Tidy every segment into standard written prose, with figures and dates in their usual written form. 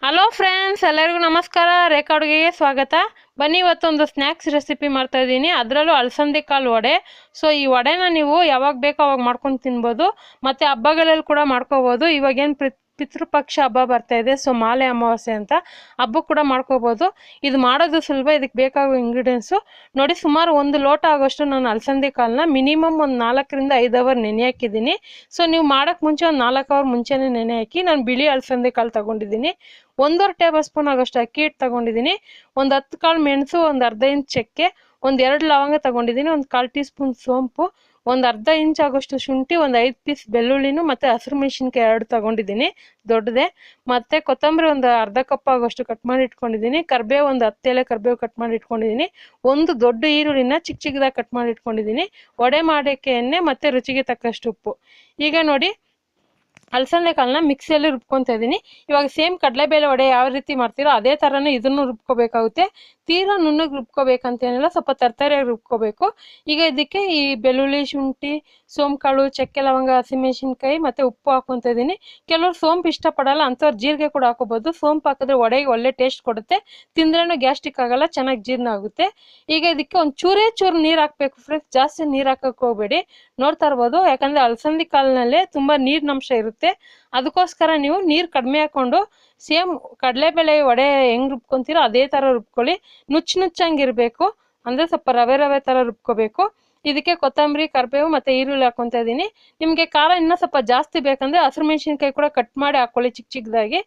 Hello friends, ಎಲ್ಲರಿಗೂ ನಮಸ್ಕಾರ. ರೇಖಾ ಅಡುಗೆಗೆ ಸ್ವಾಗತ. ಬನ್ನಿ, ಇವತ್ತೊಂದು ಸ್ನ್ಯಾಕ್ಸ್ ರೆಸಿಪಿ ಮಾಡ್ತಾ ಇದ್ದೀನಿ, ಅದರಲ್ಲೂ ಅಲಸಂದೆ ಕಾಳು ವಡೆ. ಸೊ ಈ ವಡೆನ ನೀವು ಯಾವಾಗ ಬೇಕೋ ಅವಾಗ ಮಾಡ್ಕೊಂಡು ತಿನ್ಬೋದು, ಮತ್ತು ಹಬ್ಬಗಳಲ್ಲಿ ಕೂಡ ಮಾಡ್ಕೋಬೋದು. ಇವಾಗೇನು ಪಿತೃಪಕ್ಷ ಹಬ್ಬ ಬರ್ತಾ ಇದೆ, ಸೊ ಮಾಲೆ ಅಮಾವಾಸ್ಯೆ ಅಂತ ಹಬ್ಬ ಕೂಡ ಮಾಡ್ಕೋಬೋದು. ಇದು ಮಾಡೋದು ಸುಲಭ. ಇದಕ್ಕೆ ಬೇಕಾಗೋ ಇಂಗ್ರೀಡಿಯೆಂಟ್ಸು ನೋಡಿ, ಸುಮಾರು 1 ಲೋಟ ಆಗೋಷ್ಟು ನಾನು ಅಲಸಂದೆ ಕಾಳನ್ನ ಮಿನಿಮಮ್ ಒಂದು 4 ರಿಂದ 5 ಅವರ್ ನೆನೆ ಹಾಕಿದ್ದೀನಿ. ಸೊ ನೀವು ಮಾಡೋಕ್ಕೆ ಮುಂಚೆ ಒಂದು 4 ಅವರ್ ಮುಂಚೆನೇ ನೆನೆ ಹಾಕಿ. ನಾನು ಬಿಳಿ ಅಲಸಂದೆ ಕಾಳು ತಗೊಂಡಿದ್ದೀನಿ. 1.5 ಟೇಬಲ್ ಸ್ಪೂನ್ ಆಗೋಷ್ಟು ಅಕ್ಕಿ ಹಿಟ್ಟು ತಗೊಂಡಿದ್ದೀನಿ. ಒಂದು 10 ಕಾಳು ಮೆಣಸು, ಒಂದು ಅರ್ಧ ಇಂಚ್ ಚಕ್ಕೆ, ಒಂದು 2 ಲವಂಗ ತಗೊಂಡಿದ್ದೀನಿ, ಒಂದು 1/4 ಟೀ ಸ್ಪೂನ್ ಸೋಂಪು, ಒಂದು ಅರ್ಧ ಇಂಚ್ ಆಗೋಷ್ಟು ಶುಂಠಿ, ಒಂದು 5 ಪೀಸ್ ಬೆಳ್ಳುಳ್ಳಿನೂ ಮತ್ತು ಹಸಿರು ಮೆಣಸಿನ್ಕಾಯಿ 2 ತಗೊಂಡಿದ್ದೀನಿ ದೊಡ್ಡದೇ, ಮತ್ತು ಕೊತ್ತಂಬರಿ ಒಂದು ಅರ್ಧ ಕಪ್ ಆಗೋಷ್ಟು ಕಟ್ ಮಾಡಿ ಇಟ್ಕೊಂಡಿದ್ದೀನಿ. ಕರಿಬೇವು ಒಂದು 10 ಎಲೆ ಕರಿಬೇವು ಕಟ್ ಮಾಡಿ ಇಟ್ಕೊಂಡಿದ್ದೀನಿ. ಒಂದು ದೊಡ್ಡ ಈರುಳ್ಳಿನ ಚಿಕ್ಕ ಚಿಕ್ಕದಾಗಿ ಕಟ್ ಮಾಡಿ ಇಟ್ಕೊಂಡಿದ್ದೀನಿ. ವಡೆ ಮಾಡೋಕ್ಕೆ ಎಣ್ಣೆ ಮತ್ತು ರುಚಿಗೆ ತಕ್ಕಷ್ಟು ಉಪ್ಪು. ಈಗ ನೋಡಿ, ಅಲಸಂದೆ ಕಾಳನ್ನ ಮಿಕ್ಸಿಯಲ್ಲಿ ರುಬ್ಕೊತಾ ಇದ್ದೀನಿ. ಇವಾಗ ಸೇಮ್ ಕಡಲೆಬೇಳೆ ವಡೆ ಯಾವ ರೀತಿ ಮಾಡ್ತೀರೋ ಅದೇ ಥರನೇ ಇದನ್ನು ರುಬ್ಕೋಬೇಕಾಗುತ್ತೆ. ತೀರಾ ನುಣ್ಣಗೆ ರುಬ್ಕೋಬೇಕಂತೇನಿಲ್ಲ, ಸ್ವಲ್ಪ ತರ್ತರಿಯಾಗಿ ರುಬ್ಕೋಬೇಕು. ಈಗ ಇದಕ್ಕೆ ಈ ಬೆಳ್ಳುಳ್ಳಿ, ಶುಂಠಿ, ಸೋಂಕಾಳು, ಚಕ್ಕೆ, ಲವಂಗ, ಹಸಿಮೆಣಸಿನ್ಕಾಯಿ ಮತ್ತು ಉಪ್ಪು ಹಾಕ್ಕೊತಾ ಇದ್ದೀನಿ. ಕೆಲವರು ಸೋಂಪು ಇಷ್ಟಪಡಲ್ಲ, ಅಂಥವ್ರು ಜೀರಿಗೆ ಕೂಡ ಹಾಕೋಬೋದು. ಸೋಂಪು ಹಾಕಿದ್ರೆ ವಡೆಗೆ ಒಳ್ಳೆ ಟೇಸ್ಟ್ ಕೊಡುತ್ತೆ, ತಿಂದ್ರೇನು ಗ್ಯಾಸ್ಟ್ರಿಕ್ ಆಗಲ್ಲ, ಚೆನ್ನಾಗಿ ಜೀರ್ಣ ಆಗುತ್ತೆ. ಈಗ ಇದಕ್ಕೆ ಒಂದು ಚೂರು ನೀರು ಹಾಕಬೇಕು ಫ್ರೆಂಡ್ಸ್, ಜಾಸ್ತಿ ನೀರು ಹಾಕಕ್ಕೆ ಹೋಗಬೇಡಿ. ನೋಡ್ತಾ ಇರ್ಬೋದು, ಯಾಕಂದರೆ ಅಲಸಂದೆ ಕಾಳಿನಲ್ಲೇ ತುಂಬ ನೀರಿನಂಶ ಇರುತ್ತೆ. ಅದಕ್ಕೋಸ್ಕರ ನೀವು ನೀರು ಕಡಿಮೆ ಹಾಕ್ಕೊಂಡು ಸೇಮ್ ಕಡಲೆಬೇಳೆ ವಡೆ ಹೆಂಗೆ ರುಬ್ಕೊತೀರೋ ಅದೇ ಥರ ರುಬ್ಕೊಳ್ಳಿ. ನುಚ್ಚಂಗಿರಬೇಕು, ಅಂದರೆ ಸ್ವಲ್ಪ ರವೆ ಥರ ರುಬ್ಕೋಬೇಕು. ಇದಕ್ಕೆ ಕೊತ್ತಂಬರಿ, ಕರಿಬೇವು ಮತ್ತು ಈರುಳ್ಳಿ ಹಾಕ್ಕೊತಾ ಇದ್ದೀನಿ. ನಿಮಗೆ ಖಾರ ಇನ್ನೂ ಸ್ವಲ್ಪ ಜಾಸ್ತಿ ಬೇಕಂದರೆ ಹಸಿರು ಮೆಣಸಿನ್ಕಾಯಿ ಕೂಡ ಕಟ್ ಮಾಡಿ ಹಾಕ್ಕೊಳ್ಳಿ ಚಿಕ್ಕ ಚಿಕ್ಕದಾಗಿ.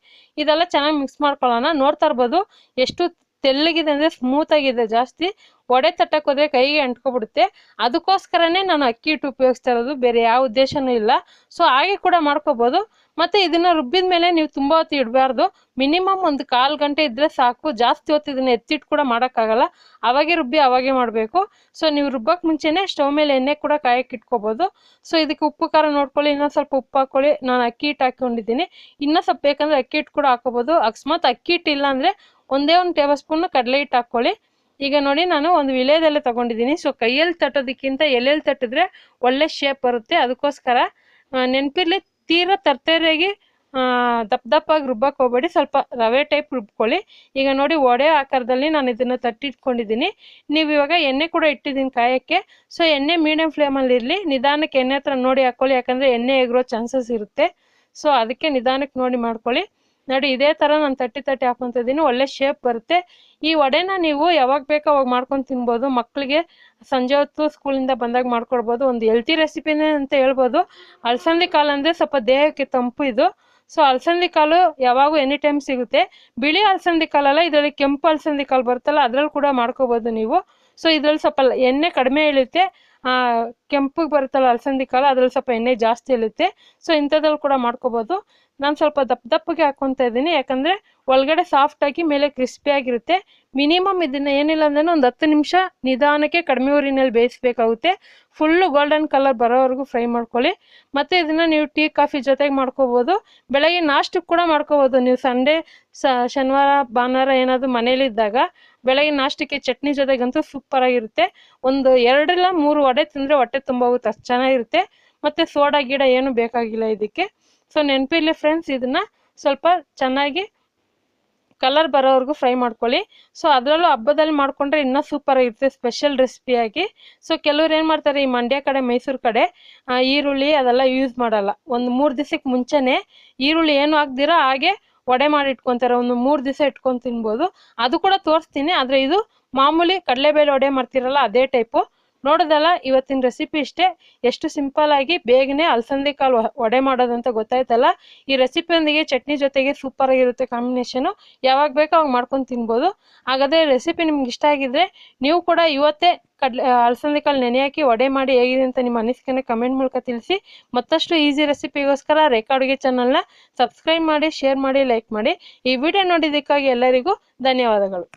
ಇದೆಲ್ಲ ಚೆನ್ನಾಗಿ ಮಿಕ್ಸ್ ಮಾಡ್ಕೊಳ್ಳೋಣ. ನೋಡ್ತಾ ಇರ್ಬೋದು ಎಷ್ಟು ತೆಳ್ಳಗಿದೆ ಅಂದರೆ ಸ್ಮೂತಾಗಿದೆ. ಜಾಸ್ತಿ ವಡೆ ತಟ್ಟಕ್ಕೆ ಹೋದರೆ ಕೈಗೆ ಅಂಟ್ಕೊಬಿಡುತ್ತೆ. ಅದಕ್ಕೋಸ್ಕರನೇ ನಾನು ಅಕ್ಕಿ ಹಿಟ್ಟು ಉಪಯೋಗಿಸ್ತಾ ಇರೋದು, ಬೇರೆ ಯಾವ ಉದ್ದೇಶನೂ ಇಲ್ಲ. ಸೊ ಹಾಗೆ ಕೂಡ ಮಾಡ್ಕೋಬೋದು. ಮತ್ತು ಇದನ್ನು ರುಬ್ಬಿದ ಮೇಲೆ ನೀವು ತುಂಬ ಹೊತ್ತು ಇಡಬಾರ್ದು, ಮಿನಿಮಮ್ ಒಂದು 1/4 ಗಂಟೆ ಇದ್ದರೆ ಸಾಕು. ಜಾಸ್ತಿ ಹೊತ್ತು ಇದನ್ನು ಎತ್ತಿಟ್ಟು ಕೂಡ ಮಾಡೋಕ್ಕಾಗಲ್ಲ, ಅವಾಗೆ ರುಬ್ಬಿ ಅವಾಗೆ ಮಾಡಬೇಕು. ಸೊ ನೀವು ರುಬ್ಬಕ್ಕೆ ಮುಂಚೆನೇ ಸ್ಟವ್ ಮೇಲೆ ಎಣ್ಣೆ ಕೂಡ ಕಾಯಕ್ಕೆ ಇಟ್ಕೋಬೋದು. ಸೊ ಇದಕ್ಕೆ ಉಪ್ಪು ಖಾರ ನೋಡ್ಕೊಳ್ಳಿ, ಇನ್ನೂ ಸ್ವಲ್ಪ ಉಪ್ಪು ಹಾಕ್ಕೊಳ್ಳಿ. ನಾನು ಅಕ್ಕಿ ಹಿಟ್ಟು ಹಾಕ್ಕೊಂಡಿದ್ದೀನಿ, ಇನ್ನೂ ಸ್ವಲ್ಪ ಬೇಕಂದರೆ ಅಕ್ಕಿ ಹಿಟ್ಟು ಕೂಡ ಹಾಕೋಬೋದು. ಅಕಸ್ಮಾತ್ ಅಕ್ಕಿ ಹಿಟ್ಟು ಇಲ್ಲ ಅಂದರೆ ಒಂದೇ 1 ಟೇಬಲ್ ಸ್ಪೂನ್ ಕಡಲೆ ಹಿಟ್ಟು ಹಾಕ್ಕೊಳ್ಳಿ. ಈಗ ನೋಡಿ, ನಾನು ಒಂದು ವಿಳೆದೆಲೆ ತಗೊಂಡಿದ್ದೀನಿ. ಸೊ ಕೈಯಲ್ಲಿ ತಟ್ಟೋದಕ್ಕಿಂತ ಎಲೆಯಲ್ಲಿ ತಟ್ಟಿದ್ರೆ ಒಳ್ಳೆ ಶೇಪ್ ಬರುತ್ತೆ. ಅದಕ್ಕೋಸ್ಕರ ನೆನಪಿರ್ಲಿ, ತೀರಾ ತರ್ತರಿಯಾಗಿ ದಪ್ಪಾಗಿ ರುಬ್ಬಕ್ಕೆ ಹೋಗ್ಬೇಡಿ, ಸ್ವಲ್ಪ ರವೆ ಟೈಪ್ ರುಬ್ಕೊಳ್ಳಿ. ಈಗ ನೋಡಿ, ವಡೆ ಆಕಾರದಲ್ಲಿ ನಾನು ಇದನ್ನು ತಟ್ಟಿಟ್ಕೊಂಡಿದ್ದೀನಿ. ನೀವು ಇವಾಗ ಎಣ್ಣೆ ಕೂಡ ಇಟ್ಟಿದ್ದೀನಿ ಕಾಯೋಕ್ಕೆ. ಸೊ ಎಣ್ಣೆ ಮೀಡಿಯಮ್ ಫ್ಲೇಮಲ್ಲಿ ಇರಲಿ, ನಿಧಾನಕ್ಕೆ ಎಣ್ಣೆ ಹತ್ರ ನೋಡಿ ಹಾಕ್ಕೊಳ್ಳಿ, ಯಾಕಂದರೆ ಎಣ್ಣೆ ಎಗರೋ ಚಾನ್ಸಸ್ ಇರುತ್ತೆ. ಸೊ ಅದಕ್ಕೆ ನಿಧಾನಕ್ಕೆ ನೋಡಿ ಮಾಡ್ಕೊಳ್ಳಿ. ನೋಡಿ, ಇದೇ ಥರ ನಾನು ತಟ್ಟಿ ಹಾಕ್ಕೊತಾ ಇದ್ದೀನಿ, ಒಳ್ಳೆ ಶೇಪ್ ಬರುತ್ತೆ. ಈ ವಡೆನ ನೀವು ಯಾವಾಗ ಬೇಕೋ ಅವಾಗ ಮಾಡ್ಕೊಂಡು ತಿನ್ಬೋದು. ಮಕ್ಕಳಿಗೆ ಸಂಜೆ ಹೊತ್ತು ಸ್ಕೂಲಿಂದ ಬಂದಾಗ ಮಾಡ್ಕೊಡ್ಬೋದು. ಒಂದು ಹೆಲ್ತಿ ರೆಸಿಪಿನೇ ಅಂತ ಹೇಳ್ಬೋದು. ಅಲಸಂದೆ ಕಾಳು ಅಂದರೆ ಸ್ವಲ್ಪ ದೇಹಕ್ಕೆ ತಂಪು ಇದು. ಸೊ ಅಲಸಂದೆ ಕಾಳು ಯಾವಾಗೂ ಎನಿ ಟೈಮ್ ಸಿಗುತ್ತೆ. ಬಿಳಿ ಅಲಸಂದೆ ಕಾಲಲ್ಲ, ಇದರಲ್ಲಿ ಕೆಂಪು ಅಲಸಂದೆ ಕಾಳು ಬರುತ್ತಲ್ಲ, ಅದ್ರಲ್ಲಿ ಕೂಡ ಮಾಡ್ಕೋಬೋದು ನೀವು. ಸೊ ಇದ್ರಲ್ಲಿ ಸ್ವಲ್ಪ ಎಣ್ಣೆ ಕಡಿಮೆ ಇಳುತ್ತೆ, ಕೆಂಪಿಗೆ ಬರುತ್ತಲ್ಲ ಅಲಸಂದೆ ಕಾಳು, ಅದ್ರಲ್ಲಿ ಸ್ವಲ್ಪ ಎಣ್ಣೆ ಜಾಸ್ತಿ ಇಳುತ್ತೆ. ಸೊ ಇಂಥದ್ರಲ್ಲಿ ಕೂಡ ಮಾಡ್ಕೋಬೋದು. ನಾನು ಸ್ವಲ್ಪ ದಪ್ಪಗೆ ಹಾಕ್ಕೊತಾ ಇದ್ದೀನಿ, ಯಾಕಂದರೆ ಒಳಗಡೆ ಸಾಫ್ಟಾಗಿ ಮೇಲೆ ಕ್ರಿಸ್ಪಿಯಾಗಿರುತ್ತೆ. ಮಿನಿಮಮ್ ಇದನ್ನು ಏನಿಲ್ಲ ಅಂದ್ರೆ ಒಂದು 10 ನಿಮಿಷ ನಿಧಾನಕ್ಕೆ ಕಡಿಮೆ ಊರಿನಲ್ಲಿ ಬೇಯಿಸಬೇಕಾಗುತ್ತೆ. ಫುಲ್ಲು ಗೋಲ್ಡನ್ ಕಲರ್ ಬರೋವರೆಗೂ ಫ್ರೈ ಮಾಡ್ಕೊಳ್ಳಿ. ಮತ್ತು ಇದನ್ನು ನೀವು ಟೀ ಕಾಫಿ ಜೊತೆಗೆ ಮಾಡ್ಕೋಬೋದು. ಬೆಳಗ್ಗೆ ನಾಷ್ಟಕ್ಕೆ ಕೂಡ ಮಾಡ್ಕೋಬೋದು. ನೀವು ಸಂಡೇ ಶನಿವಾರ ಭಾನುವಾರ ಏನಾದರೂ ಮನೇಲಿದ್ದಾಗ ಬೆಳಗ್ಗೆ ನಾಷ್ಟಕ್ಕೆ ಚಟ್ನಿ ಜೊತೆಗಂತೂ ಸೂಪರಾಗಿರುತ್ತೆ. ಒಂದು 2 ಇಲ್ಲ 3 ವಡೆ ತಿಂದರೆ ಹೊಟ್ಟೆ ತುಂಬ ಹೋಗುತ್ತೆ, ಅಷ್ಟು ಚೆನ್ನಾಗಿರುತ್ತೆ. ಮತ್ತು ಸೋಡಾ ಗಿಡ ಏನೂ ಬೇಕಾಗಿಲ್ಲ ಇದಕ್ಕೆ. ಸೊ ನೆನಪಿರಲಿ ಫ್ರೆಂಡ್ಸ್, ಇದನ್ನು ಸ್ವಲ್ಪ ಚೆನ್ನಾಗಿ ಕಲರ್ ಬರೋವರೆಗೂ ಫ್ರೈ ಮಾಡ್ಕೊಳ್ಳಿ. ಸೊ ಅದರಲ್ಲೂ ಹಬ್ಬದಲ್ಲಿ ಮಾಡಿಕೊಂಡ್ರೆ ಇನ್ನೂ ಸೂಪರಾಗಿರುತ್ತೆ, ಸ್ಪೆಷಲ್ ರೆಸಿಪಿಯಾಗಿ. ಸೊ ಕೆಲವ್ರು ಏನು ಮಾಡ್ತಾರೆ, ಈ ಮಂಡ್ಯ ಕಡೆ ಮೈಸೂರು ಕಡೆ ಈರುಳ್ಳಿ ಅದೆಲ್ಲ ಯೂಸ್ ಮಾಡಲ್ಲ. ಒಂದು 3 ದಿವಸಕ್ಕೆ ಮುಂಚೆನೇ ಈರುಳ್ಳಿ ಏನು ಹಾಕ್ದಿರಾ ಹಾಗೆ ವಡೆ ಮಾಡಿ ಇಟ್ಕೊತಾರೆ. ಒಂದು 3 ದಿವಸ ಇಟ್ಕೊಂಡು ತಿನ್ಬೋದು. ಅದು ಕೂಡ ತೋರಿಸ್ತೀನಿ. ಆದರೆ ಇದು ಮಾಮೂಲಿ ಕಡಲೆಬೇಳೆ ವಡೆ ಮಾಡ್ತಿರಲ್ಲ ಅದೇ ಟೈಪು. ನೋಡೋದಲ್ಲ, ಇವತ್ತಿನ ರೆಸಿಪಿ ಇಷ್ಟೇ. ಎಷ್ಟು ಸಿಂಪಲ್ಲಾಗಿ ಬೇಗನೆ ಅಲಸಂದೆ ಕಾಳು ವಡೆ ಮಾಡೋದಂತ ಗೊತ್ತಾಯ್ತಲ್ಲ. ಈ ರೆಸಿಪಿಯೊಂದಿಗೆ ಚಟ್ನಿ ಜೊತೆಗೆ ಸೂಪರಾಗಿರುತ್ತೆ ಕಾಂಬಿನೇಷನು. ಯಾವಾಗ ಬೇಕೋ ಅವಾಗ ಮಾಡ್ಕೊಂಡು ತಿನ್ಬೋದು. ಹಾಗಾದರೆ ರೆಸಿಪಿ ನಿಮ್ಗೆ ಇಷ್ಟ ಆಗಿದ್ರೆ ನೀವು ಕೂಡ ಇವತ್ತೇ ಅಲಸಂದೆ ಕಾಳು ನೆನೆ ಹಾಕಿ ವಡೆ ಮಾಡಿ ಹೇಗಿದೆ ಅಂತ ನಿಮ್ಮ ಅನಿಸಿಕೆನ ಕಮೆಂಟ್ ಮೂಲಕ ತಿಳಿಸಿ. ಮತ್ತಷ್ಟು ಈಸಿ ರೆಸಿಪಿಗೋಸ್ಕರ ರೇಖಾ ಅಡುಗೆ ಚಾನಲ್ನ ಸಬ್ಸ್ಕ್ರೈಬ್ ಮಾಡಿ, ಶೇರ್ ಮಾಡಿ, ಲೈಕ್ ಮಾಡಿ. ಈ ವಿಡಿಯೋ ನೋಡಿದ್ದಕ್ಕಾಗಿ ಎಲ್ಲರಿಗೂ ಧನ್ಯವಾದಗಳು.